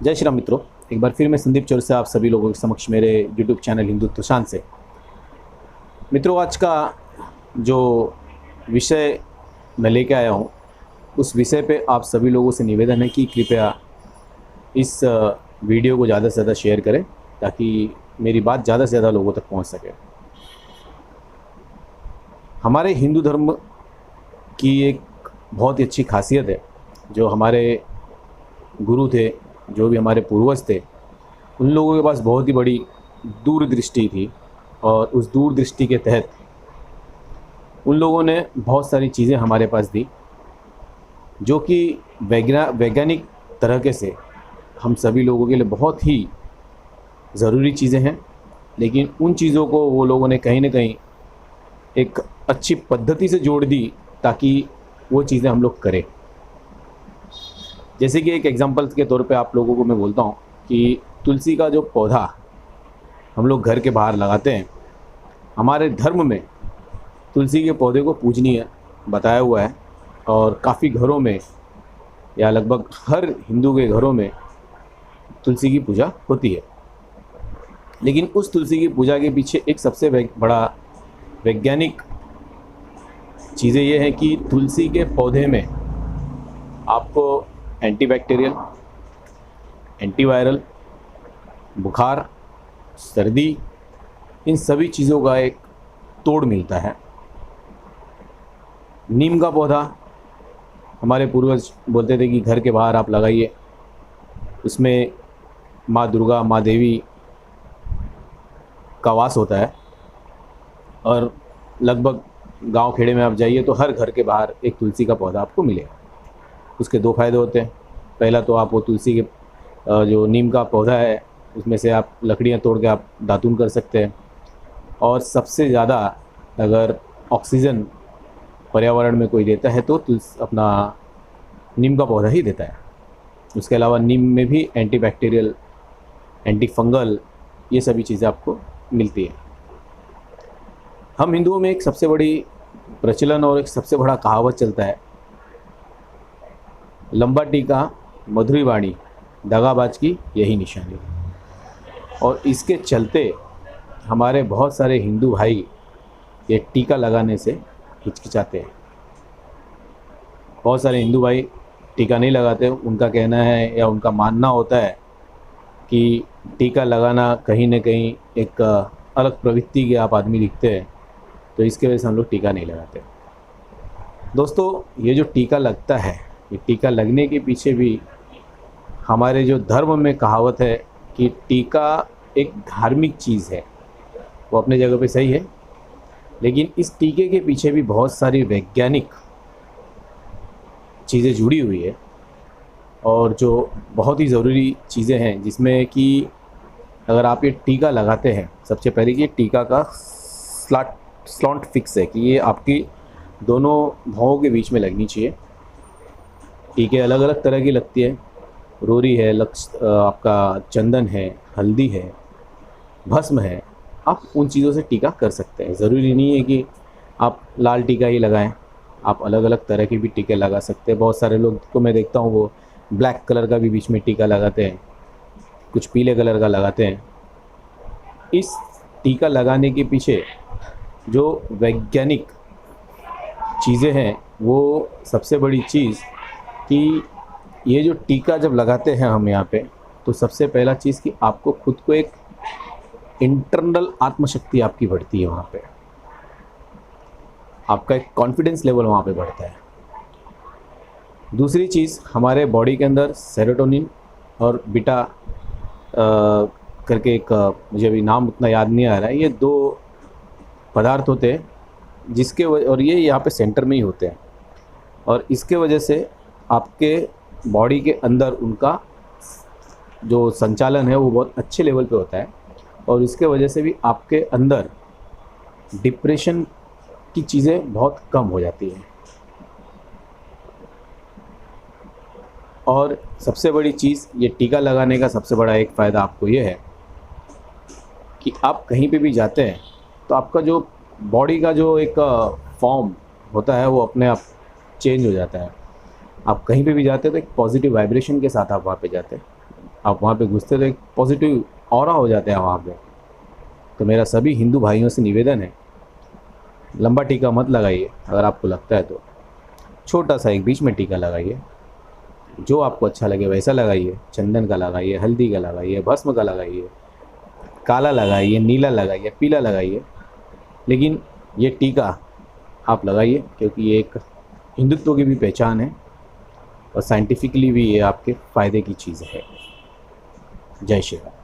जय श्री राम मित्रों, एक बार फिर मैं संदीप चौरसिया आप सभी लोगों के समक्ष मेरे यूट्यूब चैनल हिंदुत्व शान से। मित्रों, आज का जो विषय मैं लेके आया हूँ उस विषय पे आप सभी लोगों से निवेदन है कि कृपया इस वीडियो को ज़्यादा से ज़्यादा शेयर करें ताकि मेरी बात ज़्यादा से ज़्यादा लोगों तक पहुँच सके। हमारे हिंदू धर्म की एक बहुत ही अच्छी खासियत है, जो हमारे गुरु थे, जो भी हमारे पूर्वज थे, उन लोगों के पास बहुत ही बड़ी दूरदृष्टि थी और उस दूरदृष्टि के तहत उन लोगों ने बहुत सारी चीज़ें हमारे पास दी जो कि वैज्ञानिक तरीके से हम सभी लोगों के लिए बहुत ही ज़रूरी चीज़ें हैं। लेकिन उन चीज़ों को वो लोगों ने कहीं ना कहीं एक अच्छी पद्धति से जोड़ दी ताकि वो चीज़ें हम लोग करें। जैसे कि एक एग्जांपल के तौर पे आप लोगों को मैं बोलता हूँ कि तुलसी का जो पौधा हम लोग घर के बाहर लगाते हैं, हमारे धर्म में तुलसी के पौधे को पूजनीय बताया हुआ है और काफ़ी घरों में या लगभग हर हिंदू के घरों में तुलसी की पूजा होती है। लेकिन उस तुलसी की पूजा के पीछे एक सबसे बड़ा वैज्ञानिक चीज़ें ये हैं कि तुलसी के पौधे में आपको एंटीबैक्टीरियल, एंटीवायरल, बुखार, सर्दी, इन सभी चीज़ों का एक तोड़ मिलता है। नीम का पौधा हमारे पूर्वज बोलते थे कि घर के बाहर आप लगाइए, उसमें माँ दुर्गा, माँ देवी का वास होता है और लगभग गांव खेड़े में आप जाइए तो हर घर के बाहर एक तुलसी का पौधा आपको मिलेगा। उसके दो फायदे होते हैं। पहला तो आप वो तुलसी के जो नीम का पौधा है उसमें से आप लकड़ियाँ तोड़ के आप दातून कर सकते हैं, और सबसे ज़्यादा अगर ऑक्सीजन पर्यावरण में कोई देता है तो अपना नीम का पौधा ही देता है। उसके अलावा नीम में भी एंटीबैक्टीरियल, एंटी फंगल, ये सभी चीज़ें आपको मिलती है। हम हिंदुओं में एक सबसे बड़ी प्रचलन और एक सबसे बड़ा कहावत चलता है, लंबा टीका मधुरी वाणी, दगाबाज की यही निशानी। और इसके चलते हमारे बहुत सारे हिंदू भाई ये टीका लगाने से हिचकिचाते हैं। बहुत सारे हिंदू भाई टीका नहीं लगाते। उनका कहना है या उनका मानना होता है कि टीका लगाना कहीं ना कहीं एक अलग प्रवृत्ति के आप आदमी दिखते हैं, तो इसके वजह से हम लोग टीका नहीं लगाते। दोस्तों, ये जो टीका लगता है, ये टीका लगने के पीछे भी हमारे जो धर्म में कहावत है कि टीका एक धार्मिक चीज़ है, वो अपने जगह पे सही है। लेकिन इस टीके के पीछे भी बहुत सारी वैज्ञानिक चीज़ें जुड़ी हुई है और जो बहुत ही ज़रूरी चीज़ें हैं, जिसमें कि अगर आप ये टीका लगाते हैं, सबसे पहले कि टीका का स्लॉट फिक्स है कि ये आपकी दोनों भौं के बीच में लगनी चाहिए। टीके अलग अलग तरह की लगती है, रोरी है, आपका चंदन है, हल्दी है, भस्म है। आप उन चीज़ों से टीका कर सकते हैं। ज़रूरी नहीं है कि आप लाल टीका ही लगाएं, आप अलग अलग तरह के भी टीके लगा सकते हैं। बहुत सारे लोग को मैं देखता हूँ वो ब्लैक कलर का भी बीच में टीका लगाते हैं, कुछ पीले कलर का लगाते हैं। इस टीका लगाने के पीछे जो वैज्ञानिक चीज़ें हैं, वो सबसे बड़ी चीज़ कि ये जो टीका जब लगाते हैं हम यहाँ पे, तो सबसे पहला चीज़ कि आपको खुद को एक इंटरनल आत्मशक्ति आपकी बढ़ती है। वहाँ पे आपका एक कॉन्फिडेंस लेवल वहाँ पे बढ़ता है। दूसरी चीज़, हमारे बॉडी के अंदर सेरोटोनिन और बीटा करके एक मुझे अभी नाम उतना याद नहीं आ रहा है, ये दो पदार्थ होते हैं और ये यहाँ पे सेंटर में ही होते हैं, और इसके वजह से आपके बॉडी के अंदर उनका जो संचालन है वो बहुत अच्छे लेवल पे होता है, और इसके वजह से भी आपके अंदर डिप्रेशन की चीज़ें बहुत कम हो जाती हैं। और सबसे बड़ी चीज़, ये टीका लगाने का सबसे बड़ा एक फ़ायदा आपको ये है कि आप कहीं पे भी जाते हैं तो आपका जो बॉडी का जो एक फॉर्म होता है वो अपने आप चेंज हो जाता है। आप कहीं पे भी जाते हैं तो एक पॉजिटिव वाइब्रेशन के साथ आप वहाँ पे जाते हैं। आप वहाँ पे घुसते तो एक पॉजिटिव ऑरा हो जाता है वहाँ पे। तो मेरा सभी हिंदू भाइयों से निवेदन है, लंबा टीका मत लगाइए। अगर आपको लगता है तो छोटा सा एक बीच में टीका लगाइए, जो आपको अच्छा लगे वैसा लगाइए। चंदन का लगाइए, हल्दी का लगाइए, भस्म का लगाइए, काला लगाइए, नीला लगाइए, पीला लगाइए, लेकिन ये टीका आप लगाइए, क्योंकि ये एक हिंदुत्व की भी पहचान है और साइंटिफिकली भी ये आपके फ़ायदे की चीज़ है। जय श्री राम।